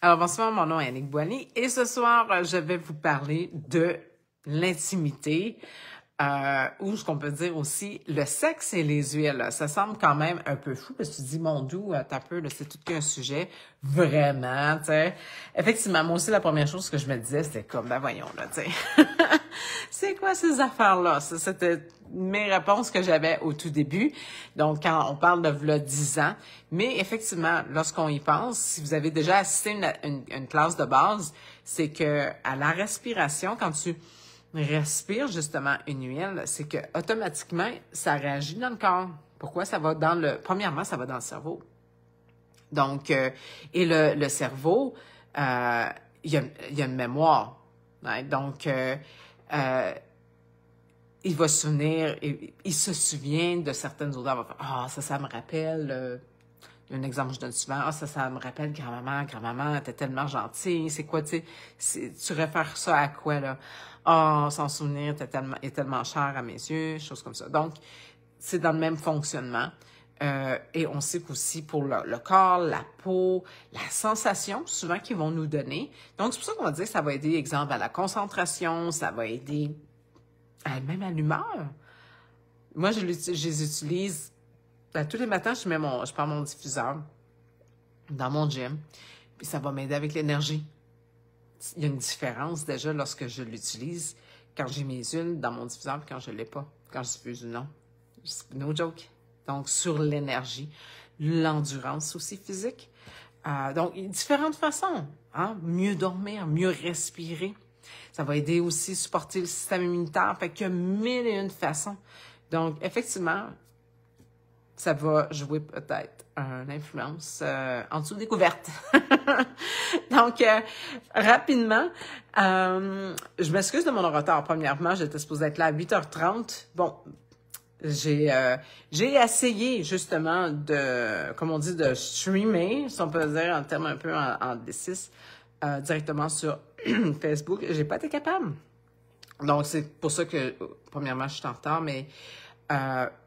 Alors, bonsoir, mon nom est Annick Boily et ce soir, je vais vous parler de l'intimité ou ce qu'on peut dire aussi le sexe et les huiles. Ça semble quand même un peu fou parce que tu te dis, mon doux, t'as peu, là, c'est tout qu'un sujet. Vraiment, tu sais. Effectivement, moi aussi, la première chose que je me disais, c'était comme, ben voyons, là, tu sais. C'est quoi ces affaires-là? C'était mes réponses que j'avais au tout début. Donc, quand on parle de v'là 10 ans. Mais effectivement, lorsqu'on y pense, si vous avez déjà assisté à une classe de base, c'est que à la respiration, quand tu respires justement une huile, c'est que automatiquement, ça réagit dans le corps. Pourquoi? Ça va dans le... Premièrement, ça va dans le cerveau. Donc, et le cerveau, il y a une mémoire. Hein? Donc, il va se souvenir, il se souvient de certaines odeurs. Il va faire, ah, ça me rappelle, un exemple que je donne souvent, ah, ça me rappelle grand-maman, t'es tellement gentille, c'est quoi, tu sais, tu réfères ça à quoi, là? Ah, son souvenir est tellement cher à mes yeux, choses comme ça. Donc, c'est dans le même fonctionnement. Et on sait qu'aussi pour le corps, la peau, la sensation, souvent qu'ils vont nous donner. Donc, c'est pour ça qu'on va dire que ça va aider, exemple, à la concentration, ça va aider même à l'humeur. Moi, je les utilise tous les matins, je prends mon diffuseur dans mon gym, puis ça va m'aider avec l'énergie. Il y a une différence déjà lorsque je l'utilise, quand j'ai mes huiles dans mon diffuseur, puis quand je ne l'ai pas, quand je diffuse ou non. No joke. Donc, sur l'énergie, l'endurance aussi physique. Donc, différentes façons. Hein? Mieux dormir, mieux respirer. Ça va aider aussi à supporter le système immunitaire. Fait qu'il y a mille et une façons. Donc, effectivement, ça va jouer peut-être une influence en dessous des couvertes. Donc, rapidement, je m'excuse de mon retard. Premièrement, j'étais supposée être là à 8h30. Bon, j'ai essayé justement comme on dit, de streamer, si on peut dire en termes un peu en D6, directement sur Facebook. J'ai pas été capable. Donc, c'est pour ça que, premièrement, je suis en retard, mais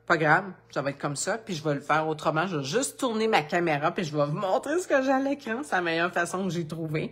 pas grave, ça va être comme ça, puis je vais le faire autrement. Je vais juste tourner ma caméra, puis je vais vous montrer ce que j'ai à l'écran. C'est la meilleure façon que j'ai trouvée.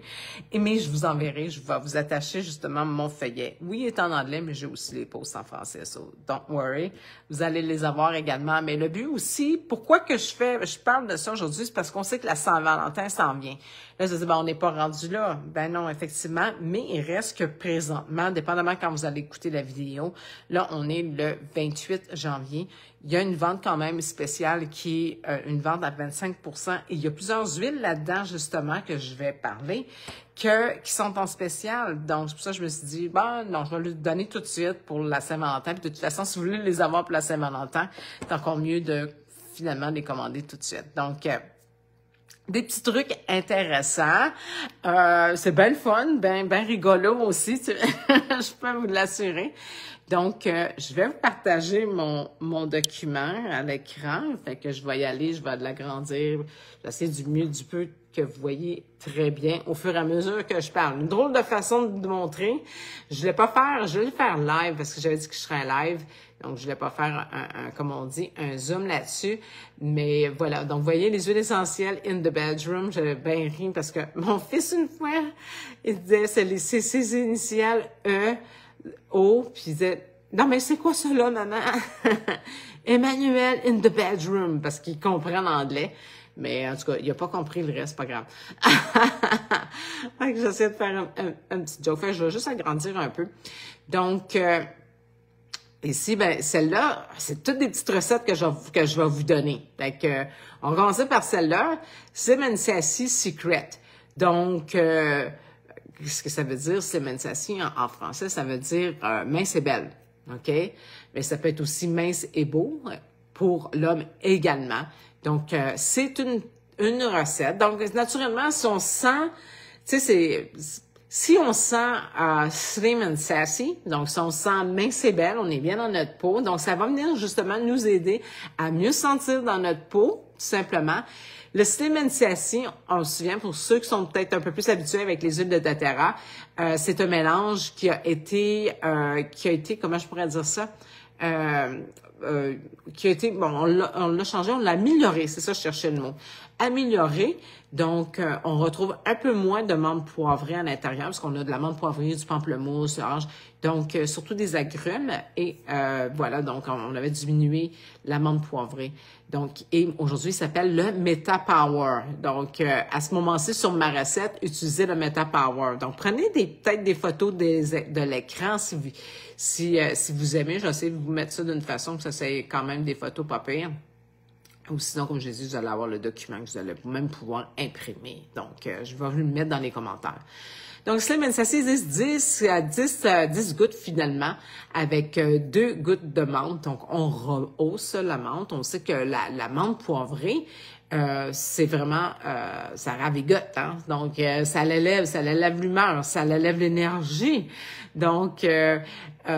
Mais je vous enverrai, je vais vous attacher justement mon feuillet. Oui, il est en anglais, mais j'ai aussi les posts en français, so don't worry. Vous allez les avoir également. Mais le but aussi, pourquoi que je parle de ça aujourd'hui, c'est parce qu'on sait que la Saint-Valentin s'en vient. Là, je dis, on n'est pas rendu là. Ben non, effectivement, mais il reste que présentement, dépendamment quand vous allez écouter la vidéo, là, on est le 28 janvier. Il y a une vente quand même spéciale qui est une vente à 25 %. Et il y a plusieurs huiles là-dedans, justement, que je vais parler, qui sont en spécial. Donc, c'est pour ça que je me suis dit, non, je vais le donner tout de suite pour la Saint-Valentin. Puis de toute façon, si vous voulez les avoir pour la Saint-Valentin, c'est encore mieux de, finalement, les commander tout de suite. Donc, des petits trucs intéressants. C'est bien le fun, ben rigolo aussi, je peux vous l'assurer. Donc, je vais vous partager mon document à l'écran. Fait que je vais y aller, je vais l'agrandir. J'essaie du mieux du peu que vous voyez très bien au fur et à mesure que je parle. Une drôle de façon de montrer. Je vais le faire live parce que j'avais dit que je serais live. Donc, je ne vais pas faire comme on dit, un zoom là-dessus. Mais voilà. Donc, vous voyez les huiles essentielles in the bedroom. J'avais bien ri parce que mon fils, une fois, il disait, c'est ses initiales E, O, puis il disait, non, mais c'est quoi ça là, maman? Emmanuel in the bedroom, parce qu'il comprend l'anglais. Mais en tout cas, il n'a pas compris le reste, pas grave. Fait que j'essaie de faire un petit joke. Fait que je vais juste agrandir un peu. Donc, ici, ben celle-là, c'est toutes des petites recettes que je vais vous donner. Fait que, on va commencer par celle-là. Semen Sassy Secret. Donc, qu'est-ce que ça veut dire, Semen Sassy en français? Ça veut dire mince et belle. OK? Mais ça peut être aussi mince et beau pour l'homme également. Donc, c'est une recette. Donc, naturellement, si on sent, tu sais, si on sent slim and sassy, donc si on sent mince et belle, on est bien dans notre peau. Donc, ça va venir justement nous aider à mieux sentir dans notre peau, tout simplement. Le slim and sassy, on se souvient, pour ceux qui sont peut-être un peu plus habitués avec les huiles de doTERRA, c'est un mélange qui a été, comment je pourrais dire ça, qui a été, bon, on l'a changé, on l'a amélioré, c'est ça, je cherchais le mot. Amélioré, donc on retrouve un peu moins de menthe poivrée à l'intérieur, parce qu'on a de la menthe poivrée, du pamplemousse, l'orange, donc surtout des agrumes, et voilà, donc on avait diminué la menthe poivrée. Donc, et aujourd'hui, il s'appelle le Meta Power. Donc, à ce moment-ci, sur ma recette, utilisez le Meta Power. Donc, prenez peut-être des photos de l'écran si vous aimez. Je vais essayer de vous mettre ça d'une façon que ça soit quand même des photos pas pires. Ou sinon, comme je l'ai dit, vous allez avoir le document que vous allez même pouvoir imprimer. Donc, je vais vous le mettre dans les commentaires. Donc, Slim and Sassy 10 gouttes finalement, avec 2 gouttes de menthe. Donc, on rehausse la menthe. On sait que la menthe poivrée, c'est vraiment, ça ravigote, hein. Donc, ça l'élève l'humeur, ça l'élève l'énergie. Donc,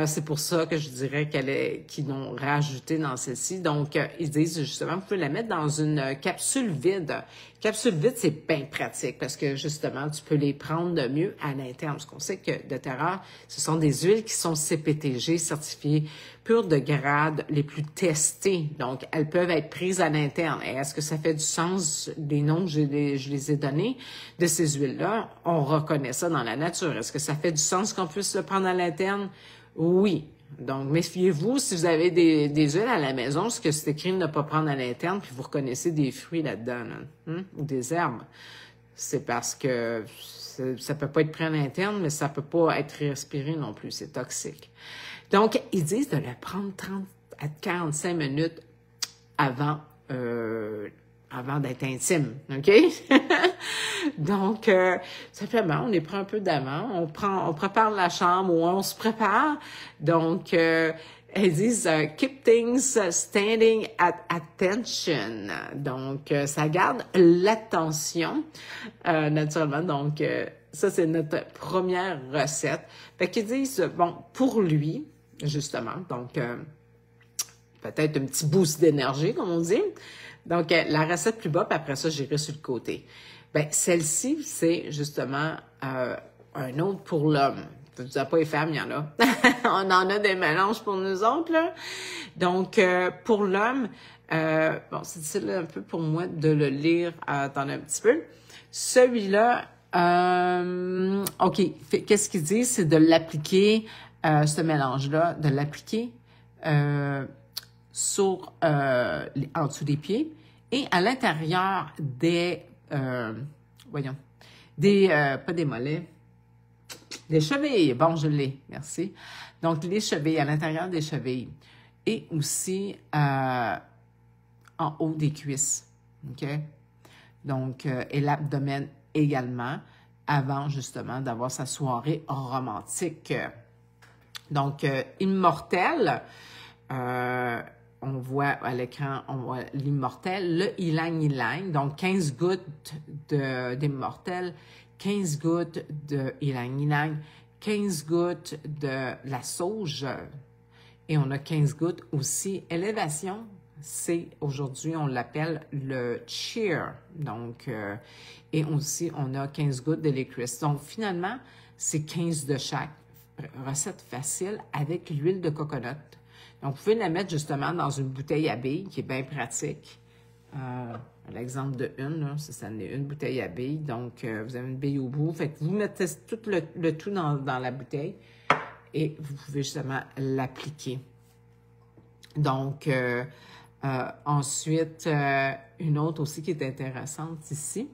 c'est pour ça que je dirais qu'ils l'ont rajouté dans celle-ci. Donc, ils disent justement, vous pouvez la mettre dans une capsule vide. Capsule vide, c'est bien pratique parce que justement, tu peux les prendre de mieux à l'interne. Parce qu'on sait que de terreur, ce sont des huiles qui sont CPTG, certifiées pures de grade les plus testées. Donc, elles peuvent être prises à l'interne. Et est-ce que ça fait du sens, les noms que je les ai donnés de ces huiles-là? On reconnaît ça dans la nature. Est-ce que ça fait du sens qu'on puisse le prendre à l'interne? Oui. Donc, méfiez-vous si vous avez des huiles à la maison, ce que c'est écrit ne pas prendre à l'interne, puis vous reconnaissez des fruits là-dedans, là, ou des herbes. C'est parce que ça peut pas être pris à l'interne, mais ça peut pas être respiré non plus. C'est toxique. Donc, ils disent de le prendre 30 à 45 minutes avant d'être intime, OK? Donc, simplement, on les prend un peu d'avant, on prépare la chambre où on se prépare. Donc, elles disent keep things standing at attention. Donc, ça garde l'attention, naturellement. Donc, ça, c'est notre première recette. Fait qu'ils disent, bon, pour lui, justement, donc, peut-être un petit boost d'énergie, comme on dit. Donc, la recette plus bas, puis après ça, j'irai sur le côté. Ben, celle-ci, c'est justement un autre pour l'homme. Je ne dis pas les femmes, il y en a. On en a des mélanges pour nous autres, là. Donc, pour l'homme, bon, c'est difficile un peu pour moi de le lire. Attendez un petit peu. Celui-là, OK. Qu'est-ce qu'il dit? C'est de l'appliquer, ce mélange-là, de l'appliquer sur en dessous des pieds et à l'intérieur des voyons, pas des mollets, des chevilles. Bon, je l'ai, merci. Donc, les chevilles, à l'intérieur des chevilles et aussi en haut des cuisses, OK? Donc, et l'abdomen également, avant justement d'avoir sa soirée romantique. Donc, Immortel, on voit à l'écran, on voit l'Immortel, le Ylang Ylang, donc 15 gouttes d'Immortel, 15 gouttes de Ylang Ylang, 15 gouttes de la sauge, et on a 15 gouttes aussi. Élévation, c'est aujourd'hui, on l'appelle le Cheer, donc, et aussi on a 15 gouttes de Licorice. Donc finalement, c'est 15 de chaque. Recette facile avec l'huile de coconut. Donc, vous pouvez la mettre justement dans une bouteille à billes qui est bien pratique. L'exemple de une, là, ça en est une bouteille à billes. Donc, vous avez une bille au bout. Fait que vous mettez tout le tout dans la bouteille et vous pouvez justement l'appliquer. Donc, ensuite, une autre aussi qui est intéressante ici.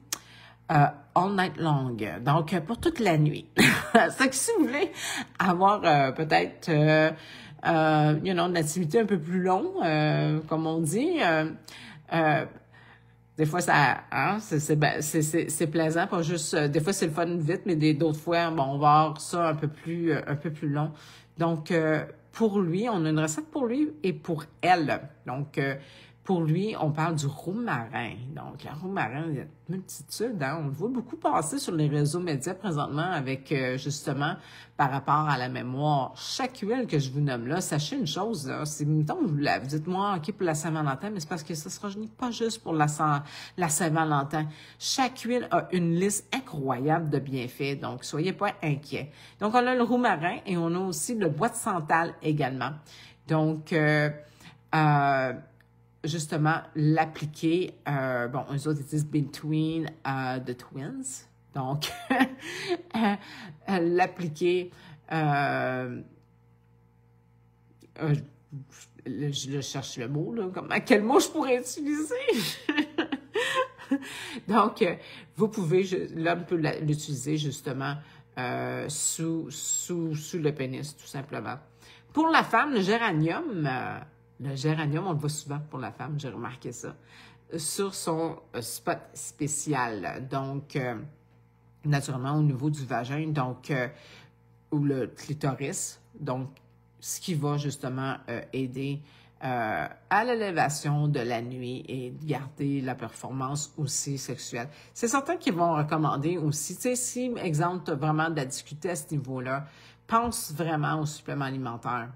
All night long, donc pour toute la nuit. C'est que si vous voulez avoir peut-être une activité un peu plus longue, comme on dit, des fois ça, hein, c'est plaisant, pas juste, des fois c'est le fun vite, mais d'autres fois, bon, on va avoir ça un peu plus long. Donc pour lui, on a une recette pour lui et pour elle. Donc pour lui, on parle du roux-marin. Donc, le roux-marin, il y a une multitude, hein? On le voit beaucoup passer sur les réseaux médias présentement avec, justement, par rapport à la mémoire. Chaque huile que je vous nomme là, sachez une chose, là, c'est, mettons, vous dites-moi, OK, pour la Saint-Valentin, mais c'est parce que ça sera pas juste pour la Saint-Valentin. Chaque huile a une liste incroyable de bienfaits, donc soyez pas inquiets. Donc, on a le roux-marin et on a aussi le bois de santal également. Donc, justement, l'appliquer, bon, eux autres, ils disent between the twins. Donc, l'appliquer, je cherche le mot, là, quel mot je pourrais utiliser? Donc, vous pouvez, l'homme peut l'utiliser justement sous le pénis, tout simplement. Pour la femme, le géranium, on le voit souvent pour la femme, j'ai remarqué ça, sur son spot spécial. Donc, naturellement, au niveau du vagin, donc, ou le clitoris. Donc, ce qui va justement aider à l'élévation de la nuit et de garder la performance aussi sexuelle. C'est certain qu'ils vont recommander aussi, tu sais, si, exemple, tu as vraiment de la difficulté à ce niveau-là, pense vraiment au supplément alimentaire.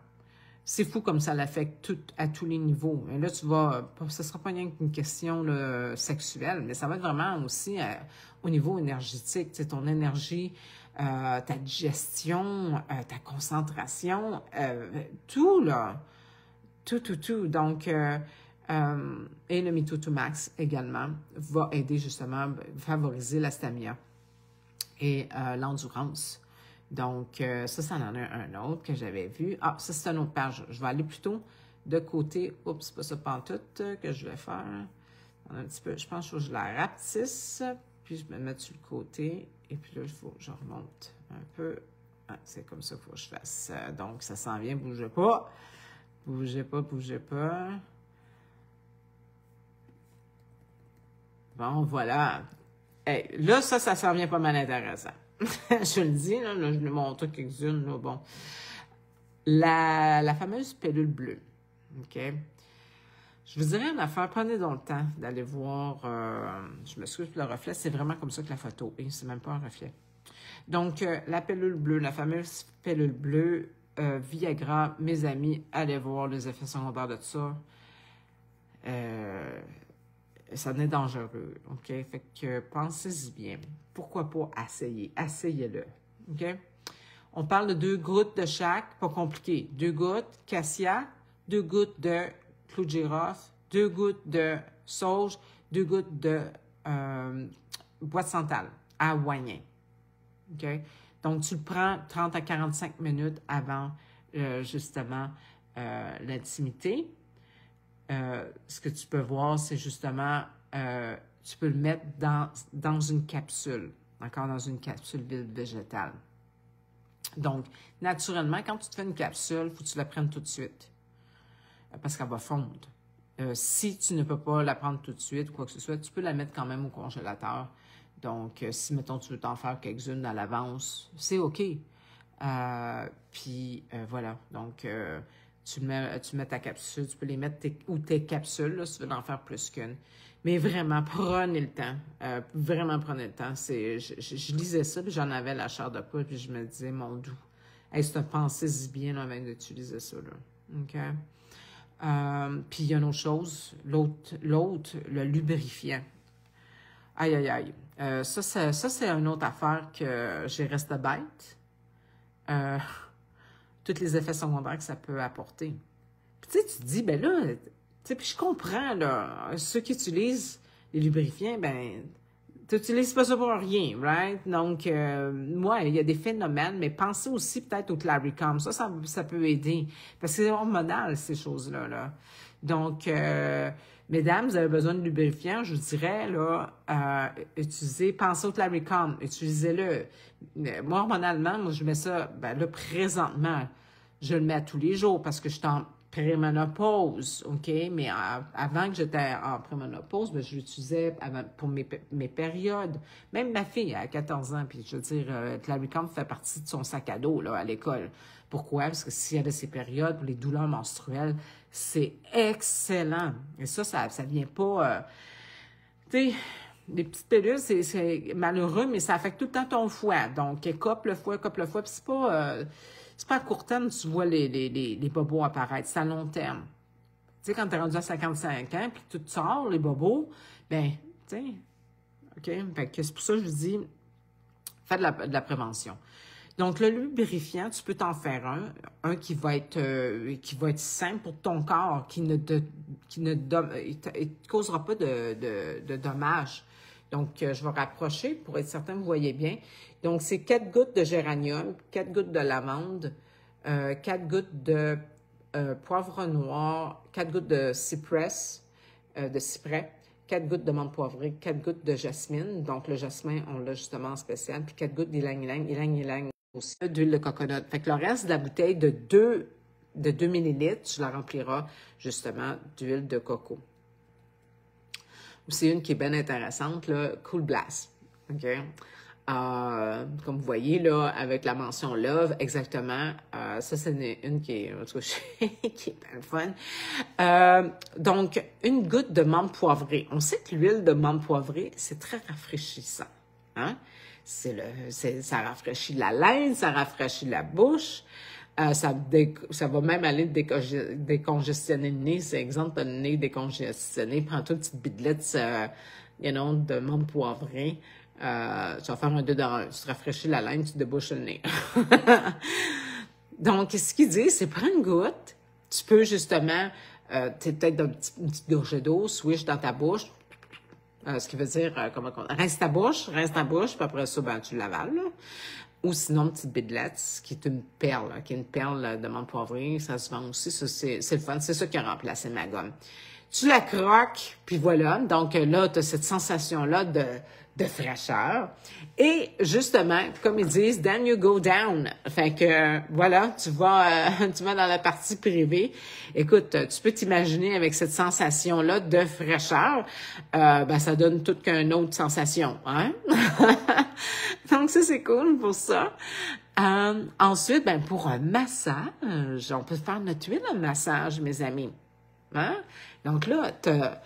C'est fou comme ça l'affecte à tous les niveaux. Et là, ce ne sera pas rien qu'une question là, sexuelle, mais ça va être vraiment aussi au niveau énergétique. Tu sais, ton énergie, ta digestion, ta concentration, tout, là. Tout. Donc, et le Mitoto Max également va aider justement, favoriser la stamina et l'endurance. Donc, ça en a un autre que j'avais vu. Ah, ça, c'est une autre page. Je vais aller plutôt de côté. Oups, c'est pas ça pantoute que je vais faire. Un petit peu, je pense que je la rapetisse, puis je me mets sur le côté. Et puis là, il faut que je remonte un peu. Ah, c'est comme ça qu'il faut que je fasse. Donc, ça s'en vient, bougez pas. Bougez pas. Bon, voilà. Hey, là, ça s'en vient pas mal intéressant. Je le dis, là, je vous montre quelques-unes, là, bon. La fameuse pilule bleue, OK? Je vous dirais une affaire, prenez donc le temps d'aller voir, je m'excuse pour le reflet, c'est vraiment comme ça que la photo est, c'est même pas un reflet. Donc, la pilule bleue, la fameuse pilule bleue, Viagra, mes amis, allez voir les effets secondaires de ça. Ça n'est dangereux, OK? Fait que pensez-y bien. Pourquoi pas essayer? Essayez-le, OK? On parle de 2 gouttes de chaque, pas compliqué. 2 gouttes cassia, 2 gouttes de clou de girofle, 2 gouttes de sauge, 2 gouttes de bois de santal à Oignin, OK? Donc, tu le prends 30 à 45 minutes avant, justement, l'intimité. Ce que tu peux voir, c'est justement, tu peux le mettre dans une capsule, encore dans une capsule végétale. Donc, naturellement, quand tu te fais une capsule, il faut que tu la prennes tout de suite, parce qu'elle va fondre. Si tu ne peux pas la prendre tout de suite, quoi que ce soit, tu peux la mettre quand même au congélateur. Donc, si, mettons, tu veux t'en faire quelques-unes à l'avance, c'est OK. Puis, voilà. Donc, tu mets ta capsule, tu peux les mettre tes capsules, là, si tu veux en faire plus qu'une. Mais vraiment, prenez le temps. Vraiment, prenez le temps. Je lisais ça, puis j'en avais la chair de poule, puis je me disais, mon doux, hey, c'est pensez-y bien là, avant d'utiliser ça, là. OK? Puis, il y a une autre chose. L'autre, le lubrifiant. Aïe. Ça, c'est une autre affaire que j'ai resté bête. Tous les effets secondaires que ça peut apporter. Puis tu sais, tu te dis, ben là, tu sais, puis je comprends, là, ceux qui utilisent les lubrifiants, ben, tu n'utilises pas ça pour rien, right? Donc, moi, il y a des phénomènes, mais pensez aussi peut-être au Claricom. Ça peut aider. Parce que c'est hormonal, ces choses-là, là. Donc, mesdames, vous avez besoin de lubrifiant, je vous dirais, là, pensez au Claricom, utilisez-le. Moi, hormonalement, moi, je mets ça, ben là, présentement, je le mets à tous les jours parce que je suis en préménopause, OK? Mais avant que j'étais en préménopause, ben, je l'utilisais pour mes périodes. Même ma fille, elle a 14 ans, puis je veux dire, Claricom fait partie de son sac à dos, là, à l'école. Pourquoi? Parce que si elle a ses périodes, pour les douleurs menstruelles, c'est excellent. Et ça vient pas... tu sais, les petites pilules, c'est malheureux, mais ça affecte tout le temps ton foie. Donc, coupe le foie, puis c'est pas à court terme, tu vois les bobos apparaître, c'est à long terme. Tu sais, quand t'es rendu à 55 ans, puis tout sort, les bobos, ben, tu sais, OK? Fait que c'est pour ça que je vous dis, faites de la prévention. Donc, le lubrifiant, tu peux t'en faire un qui va être sain pour ton corps, qui ne te causera pas de dommages. Donc, je vais rapprocher pour être certain que vous voyez bien. Donc, c'est 4 gouttes de géranium, 4 gouttes de lavande, 4 gouttes de poivre noir, 4 gouttes de cypress, de cyprès, 4 gouttes de menthe poivrée, 4 gouttes de jasmine. Donc, le jasmin, on l'a justement en spécial. Puis 4 gouttes d'ylang-ylang aussi. D'huile de coconut. Fait que le reste de la bouteille de 2 millilitres, tu la rempliras justement d'huile de coco. C'est une qui est bien intéressante, là, Cool Blast. OK? Comme vous voyez, là, avec la mention Love, exactement. Ça, c'est une qui est, en tout cas, qui est bien fun. Donc, une goutte de menthe poivrée. On sait que l'huile de menthe poivrée, c'est très rafraîchissant. Hein? Ça rafraîchit la laine, ça rafraîchit la bouche. Ça va même aller décongestionner le nez. C'est exemple, t'as le nez décongestionné, prends-toi une petite bidelette, de menthe poivrée. Tu vas faire un 2 dans 1. Tu te rafraîchis la laine, tu te débouches le nez. Donc, ce qu'il dit, c'est prends une goutte. Tu peux justement, peut-être une petite gorgée d'eau, swish dans ta bouche. Ce qui veut dire, rince ta bouche, puis après ça, ben, tu l'avales, là. Ou sinon, une petite bidelette, qui est une perle, de menthe poivrée, ça se vend aussi, ça, c'est le fun, c'est ça qui a remplacé ma gomme. Tu la croques, puis voilà, donc là, tu as cette sensation-là de fraîcheur. Et justement, comme ils disent, then you go down. Fait que, voilà, tu vas dans la partie privée. Écoute, tu peux t'imaginer avec cette sensation-là de fraîcheur, ben, ça donne toute qu'une autre sensation, hein? Donc, ça, c'est cool pour ça. Ensuite, ben, pour un massage, on peut faire notre huile de massage, mes amis. Hein? Donc là, t'as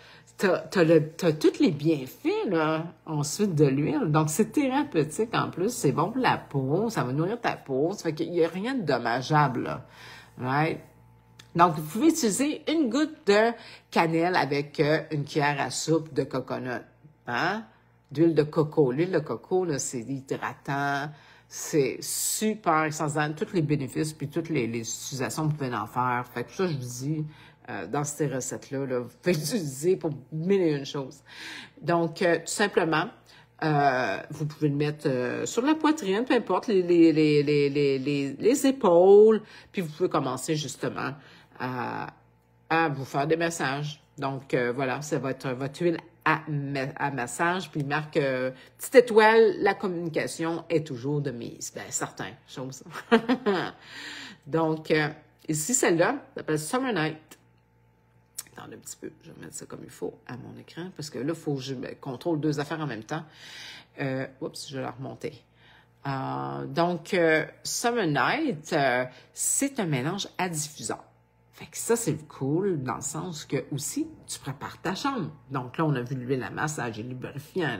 tous les bienfaits, là, ensuite de l'huile. Donc, c'est thérapeutique en plus. C'est bon pour la peau. Ça va nourrir ta peau. Ça fait qu'il n'y a rien de dommageable, là. Right? Donc, vous pouvez utiliser une goutte de cannelle avec une cuillère à soupe de coconut. Hein? D'huile de coco. L'huile de coco, là, c'est hydratant. C'est super extensible. Tous les bénéfices puis toutes les utilisations que vous pouvez en faire. Fait que ça, je vous dis, dans ces recettes-là, là, vous pouvez l'utiliser pour mille et une choses. Donc, tout simplement, vous pouvez le mettre sur la poitrine, peu importe, les épaules, puis vous pouvez commencer justement à vous faire des massages. Donc, voilà, ça va être votre huile à massage, puis il marque petite étoile, la communication est toujours de mise. Bien, certaines choses. Donc, ici, celle-là, ça s'appelle Summer Night. Attendez un petit peu, je vais mettre ça comme il faut à mon écran, parce que là, il faut que je contrôle 2 affaires en même temps. Oups, je vais la remonter. Donc, Summer Night, c'est un mélange à diffuseur. Fait que ça, c'est le cool, dans le sens que aussi, tu prépares ta chambre. Donc là, on a vu l'huile à massage et lubrifiant,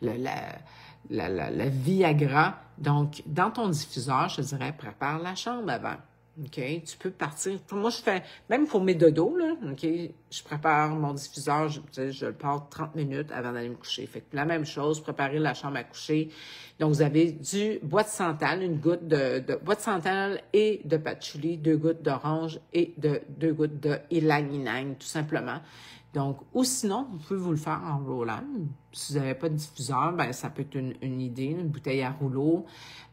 la Viagra. Donc, dans ton diffuseur, je te dirais, prépare la chambre avant. OK? Tu peux partir. Moi, je fais, même pour mes dodos, là, OK? Je prépare mon diffuseur, je le pars 30 minutes avant d'aller me coucher. Fait que la même chose, préparer la chambre à coucher. Donc, vous avez du bois de santal, une goutte de bois de santal et de patchouli, 2 gouttes d'orange et 2 gouttes de ylang-ylang, tout simplement. Donc, ou sinon, vous pouvez vous le faire en roulant. Si vous n'avez pas de diffuseur, ben ça peut être une idée, une bouteille à rouleau.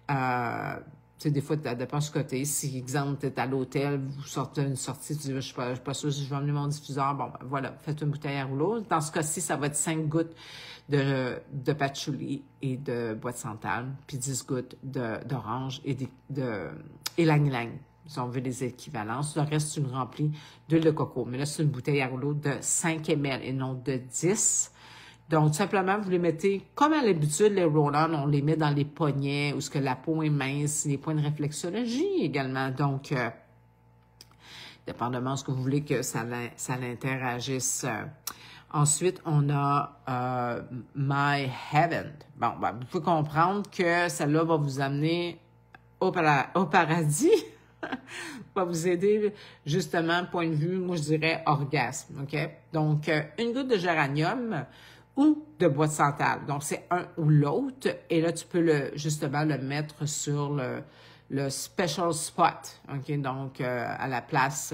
Tu sais, des fois, ça dépend ce côté. Si, exemple, tu es à l'hôtel, vous sortez une sortie, tu dis, je suis pas sûre si je vais emmener mon diffuseur. Bon, ben, voilà, faites une bouteille à rouleau. Dans ce cas-ci, ça va être 5 gouttes de patchouli et de bois de santal, puis 10 gouttes d'orange et de ylang-ylang. Si on veut les équivalences. Le reste, tu le remplis d'huile de coco. Mais là, c'est une bouteille à rouleau de 5 ml et non de 10. Donc, tout simplement, vous les mettez, comme à l'habitude, les roll-on, on les met dans les poignets où ce que la peau est mince, les points de réflexologie également. Donc, dépendamment de ce que vous voulez que ça l'interagisse. Ensuite, on a My Heaven. Bon, ben, vous pouvez comprendre que celle-là va vous amener au paradis. Va vous aider, justement, point de vue, moi, je dirais orgasme, OK? Donc, une goutte de géranium ou de bois de santal. Donc, c'est un ou l'autre. Et là, tu peux justement le mettre sur le special spot. OK? Donc, à la place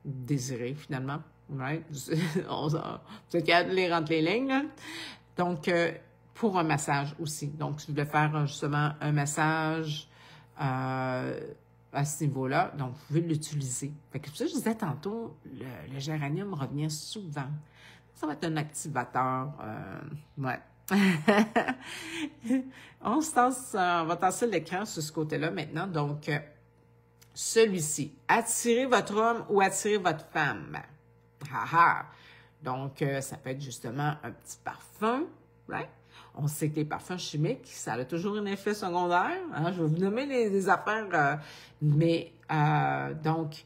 désirée, finalement. Right? Vous êtes capable de lire entre les lignes, là. Donc, pour un massage aussi. Donc, si vous voulez faire justement un massage à ce niveau-là, donc vous pouvez l'utiliser. Fait que, pour ça, je disais tantôt, le géranium revient souvent. Ça va être un activateur. Ouais. On va tasser l'écran sur ce côté-là maintenant. Donc, celui-ci. Attirez votre homme ou attirez votre femme. Haha. Donc, ça peut être justement un petit parfum, right? On sait que les parfums chimiques, ça a toujours un effet secondaire. Hein? Je vais vous nommer les affaires, donc,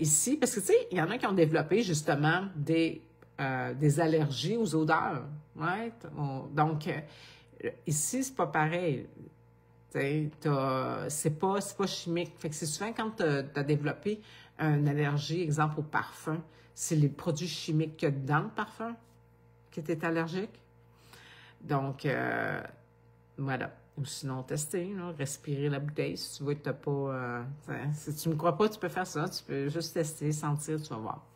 ici, parce que, tu sais, il y en a qui ont développé justement des allergies aux odeurs, right? Donc, ici, c'est pas pareil. C'est pas chimique. Fait que c'est souvent quand tu as développé une allergie, exemple au parfum, c'est les produits chimiques qu'il y a dans le parfum qui tu es allergique. Donc, voilà. Ou sinon, tester, là, respirer la bouteille. Si tu vois que tu n'as pas... si tu ne me crois pas, tu peux faire ça. Tu peux juste tester, sentir, tu vas voir.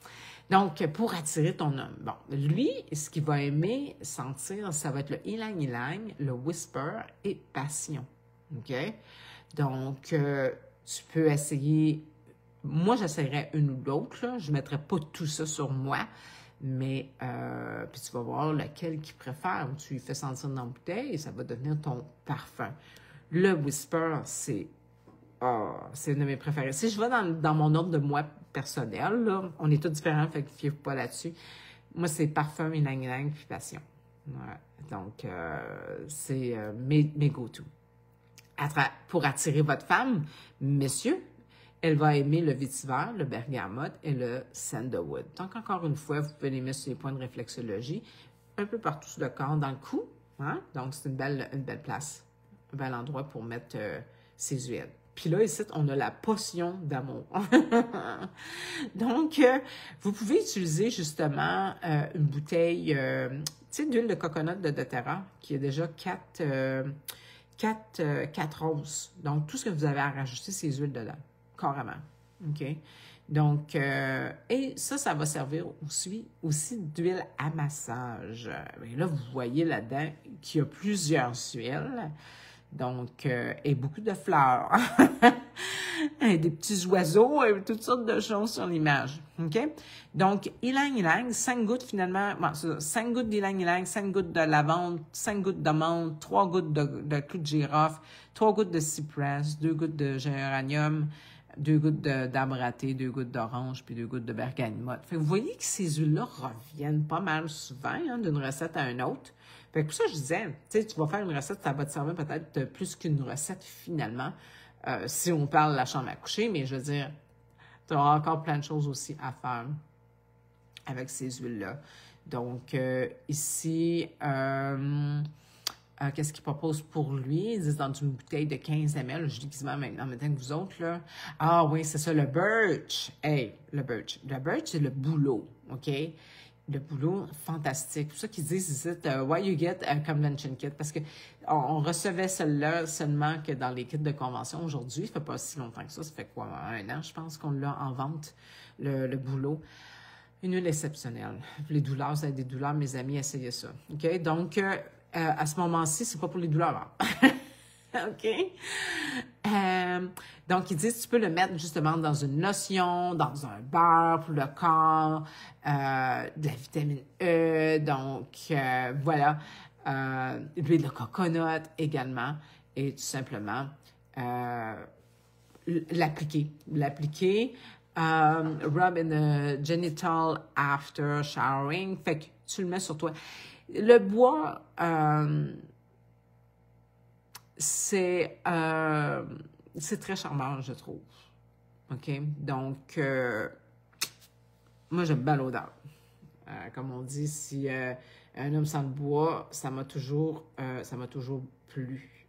Donc, pour attirer ton homme. Bon, lui, ce qu'il va aimer sentir, ça va être le ylang ylang, le whisper et passion. OK? Donc, tu peux essayer... Moi, j'essaierais une ou l'autre. Je ne mettrais pas tout ça sur moi. Mais, puis tu vas voir lequel qu'il préfère. Tu lui fais sentir dans la bouteille et ça va devenir ton parfum. Le whisper, c'est une de mes préférées. Si je vais dans mon ordre de moi personnel, là, on est tous différents, fait que fiez-vous pas là-dessus. Moi, c'est parfum, ylang ylang, puis passion. Ouais. Donc, c'est mes go-to. Pour attirer votre femme, messieurs, elle va aimer le vétiver, le bergamote et le sandalwood. Donc, encore une fois, vous pouvez les mettre sur les points de réflexologie, un peu partout sur le corps, dans le cou. Hein? Donc, c'est une belle place, un bel endroit pour mettre ces huiles. Puis là, ici, on a la potion d'amour. Donc, vous pouvez utiliser justement une bouteille, tu sais, d'huile de coconut de doTERRA, qui a déjà 4 onces. Donc, tout ce que vous avez à rajouter, c'est les huiles dedans. Carrément. OK? Donc, et ça va servir aussi d'huile à massage. Et là, vous voyez là-dedans qu'il y a plusieurs huiles. Donc, et beaucoup de fleurs. Et des petits oiseaux, et toutes sortes de choses sur l'image. OK? Donc, ylang ylang, 5 gouttes finalement, bon, 5 gouttes d'ylang ylang, 5 gouttes de lavande, 5 gouttes de menthe, 3 gouttes de clou de girofle, 3 gouttes de cypress, 2 gouttes de géranium, 2 gouttes d'arbre à thé, 2 gouttes d'orange, puis 2 gouttes de bergamote. Fait que vous voyez que ces huiles-là reviennent pas mal souvent hein, d'une recette à une autre. Fait que pour ça, je disais, tu sais, tu vas faire une recette, ça va te servir peut-être plus qu'une recette finalement, si on parle de la chambre à coucher, mais je veux dire, tu auras encore plein de choses aussi à faire avec ces huiles-là. Donc, ici, qu'est-ce qu'il propose pour lui? Ils disent dans une bouteille de 15 ml. Je dis quasiment maintenant, que vous autres, là. Ah oui, c'est ça, le birch. Hey, le birch. Le birch, c'est le bouleau, OK? Le bouleau, fantastique. C'est pour ça qu'ils disent ici, why you get a convention kit? Parce que on recevait celle-là seulement que dans les kits de convention aujourd'hui. Ça fait pas si longtemps que ça. Ça fait quoi? 1 an, je pense qu'on l'a en vente, le bouleau. Une huile exceptionnelle. Les douleurs, vous avez des douleurs, mes amis, essayez ça. OK? Donc, à ce moment-ci, c'est pas pour les douleurs. OK? Donc, ils disent tu peux le mettre justement dans une lotion, dans un beurre pour le corps, de la vitamine E, donc voilà, l'huile de coconut également, et tout simplement l'appliquer. Rub in the genital after showering. Fait que tu le mets sur toi. Le bois, c'est très charmant, je trouve. OK? Donc, moi, j'aime bien l'odeur. Comme on dit, si un homme sent le bois, ça m'a toujours plu.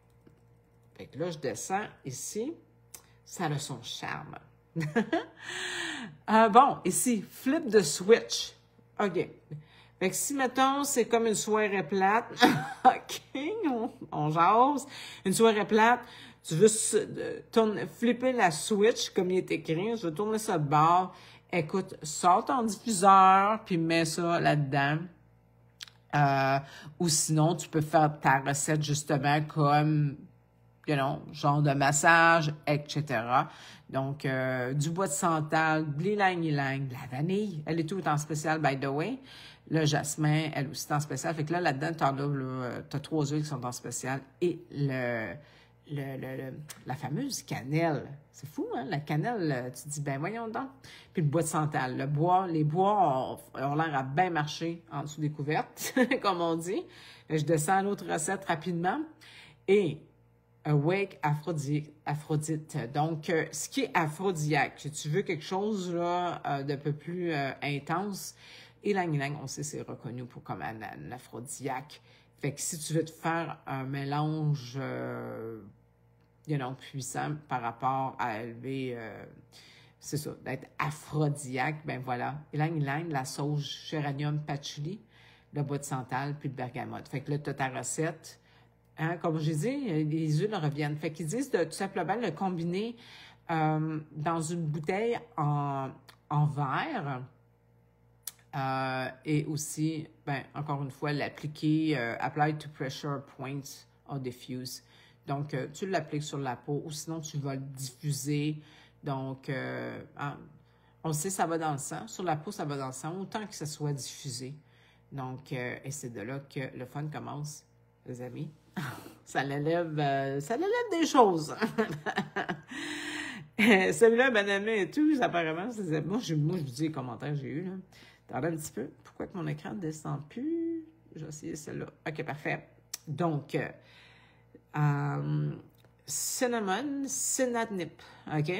Fait que là, je descends ici. Ça a son charme. Bon, ici, flip the switch. OK. Fait que si, mettons, c'est comme une soirée plate, OK, on jase, une soirée plate, tu veux flipper la switch, comme il est écrit, je veux tourner ça de bord, écoute, sors ton diffuseur, puis mets ça là-dedans. Ou sinon, tu peux faire ta recette justement comme, genre de massage, etc. Donc, du bois de santal, de l'ylang-ylang, de la vanille. Elle est tout en spécial, by the way. Le jasmin, elle aussi est en spécial. Fait que là, là-dedans, t'as 3 huiles qui sont en spécial. Et la fameuse cannelle. C'est fou, hein? La cannelle, tu te dis, ben voyons donc. Puis le bois de santal. Les bois ont l'air à bien marcher en dessous des couvertes, comme on dit. Je descends à l'autre recette rapidement. Et Awake Aphrodite. Donc, ce qui est aphrodisiaque, si tu veux quelque chose là, d'un peu plus intense, ylang-ylang, on sait c'est reconnu pour comme un aphrodisiaque. Fait que si tu veux te faire un mélange, puissant par rapport à élever, c'est ça, d'être aphrodisiaque, ben voilà. Ylang-ylang, la sauge géranium patchouli, le bois de santal, puis le bergamote. Fait que là, tu as ta recette. Hein, comme j'ai dit, les huiles reviennent. Fait qu'ils disent de tout simplement le combiner dans une bouteille en verre. Et aussi, ben, encore une fois, l'appliquer, apply to pressure points or diffuse. Donc, tu l'appliques sur la peau ou sinon tu vas le diffuser. Donc, on sait ça va dans le sang. Sur la peau, ça va dans le sang, autant que ça soit diffusé. Donc, et c'est de là que le fun commence, les amis. Ça l'élève des choses. Celui-là, ben aimé et tout, apparemment, moi, je vous dis les commentaires que j'ai eus, là. Attendez un petit peu. Pourquoi que mon écran ne descend plus? Je vais essayer celle-là. OK, parfait. Donc, cinnamon, OK?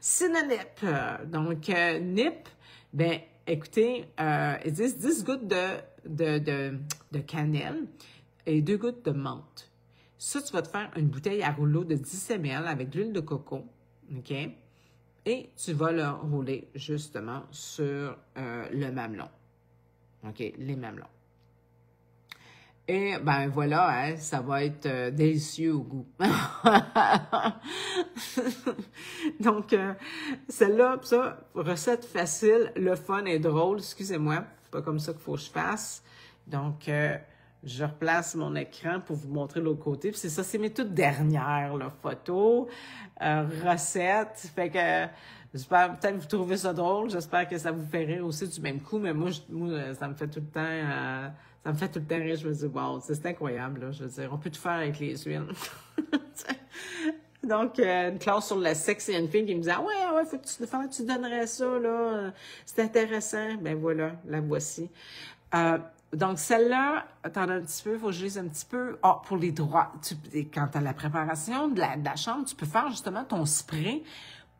Cinnanip. Donc, nip, ben, écoutez, ils disent 10 gouttes de cannelle et 2 gouttes de menthe. Ça, tu vas te faire une bouteille à rouleau de 10 ml avec de l'huile de coco, OK? Et tu vas le rouler justement sur le mamelon, OK? Les mamelons. Et ben voilà, hein, ça va être délicieux au goût. Donc, celle-là, ça, recette facile, le fun est drôle, excusez-moi, c'est pas comme ça qu'il faut que je fasse. Donc, je replace mon écran pour vous montrer l'autre côté. Puis c'est ça, c'est mes toutes dernières là, photos, recettes. Fait que j'espère peut-être que vous trouvez ça drôle. J'espère que ça vous fait rire aussi du même coup. Mais moi ça me fait tout le temps... ça me fait tout le temps rire. Je me dis, wow, c'est incroyable. Là, je veux dire, on peut tout faire avec les huiles. Donc, une classe sur le sexe, il y a une fille qui me disait, ah ouais, faut que tu donnerais ça, là. C'est intéressant. Ben voilà, la voici. Donc, celle-là, attendez un petit peu, il faut que je lise un petit peu. Ah, pour les droits, quand tu as la préparation de la chambre, tu peux faire justement ton spray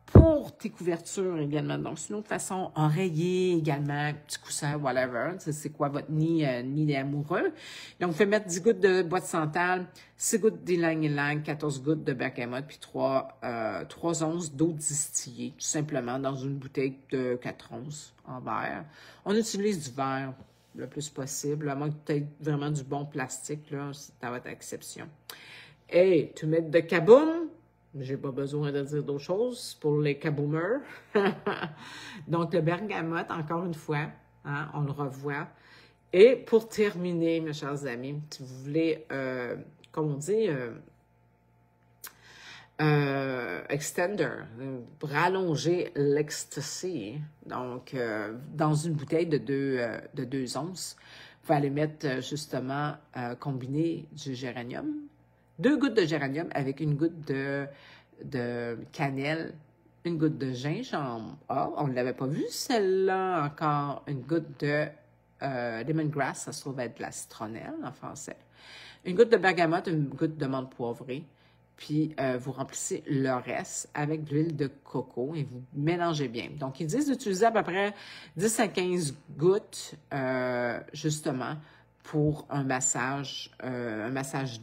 pour tes couvertures également. Donc, c'est une autre façon, oreiller également, petit coussin, whatever. C'est quoi votre nid amoureux. Donc, vous pouvez mettre 10 gouttes de bois de santal, 6 gouttes d'ylang-ylang, 14 gouttes de bergamote, puis 3 onces d'eau distillée, tout simplement, dans une bouteille de 4 onces en verre. On utilise du verre le plus possible, à moins que tu aies vraiment du bon plastique, là, ça va être exception. Et tu mets de kaboom, j'ai pas besoin de dire d'autres choses pour les kaboomers. Donc, le bergamote, encore une fois, hein, on le revoit. Et pour terminer, mes chers amis, si vous voulez, comme on dit, extender, pour allonger l'ecstasy, donc dans une bouteille de 2 onces, vous allez mettre justement combiner du géranium, 2 gouttes de géranium avec une goutte de cannelle, une goutte de gingembre. Ah, on ne l'avait pas vu celle-là encore, une goutte de lemongrass, ça se trouve être de la citronnelle en français, une goutte de bergamote, une goutte de menthe poivrée. Puis, vous remplissez le reste avec de l'huile de coco et vous mélangez bien. Donc, ils disent d'utiliser à peu près 10 à 15 gouttes, justement, pour un massage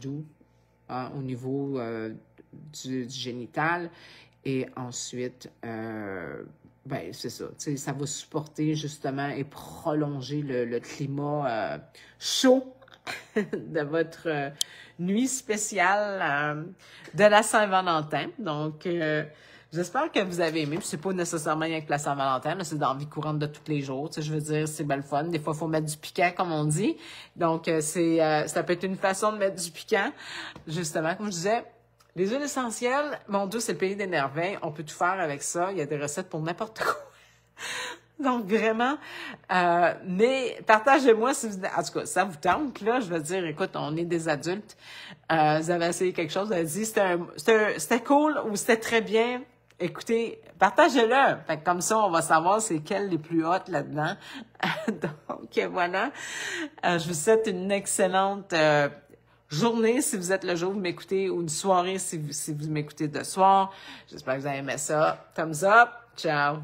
doux hein, au niveau du génital. Et ensuite, ben, c'est ça. Tu sais, ça va supporter justement et prolonger le climat chaud de votre nuit spéciale de la Saint-Valentin. Donc, j'espère que vous avez aimé. Puis c'est pas nécessairement avec la Saint-Valentin, mais c'est dans la vie courante de tous les jours. Tu sais, je veux dire, c'est belle fun. Des fois, il faut mettre du piquant, comme on dit. Donc, ça peut être une façon de mettre du piquant. Justement, comme je disais, les huiles essentielles, mon Dieu, c'est le pays des merveilles. On peut tout faire avec ça. Il y a des recettes pour n'importe quoi. Donc, vraiment, mais partagez-moi si vous, en tout cas, ça vous tente, là, je veux dire, écoute, on est des adultes, vous avez essayé quelque chose, vous avez dit, c'était cool ou c'était très bien, écoutez, partagez-le, fait que comme ça, on va savoir c'est quelles les plus hautes là-dedans. Donc, voilà, je vous souhaite une excellente journée si vous êtes le jour où vous m'écoutez ou une soirée si vous m'écoutez de soir. J'espère que vous avez aimé ça. Thumbs up, ciao!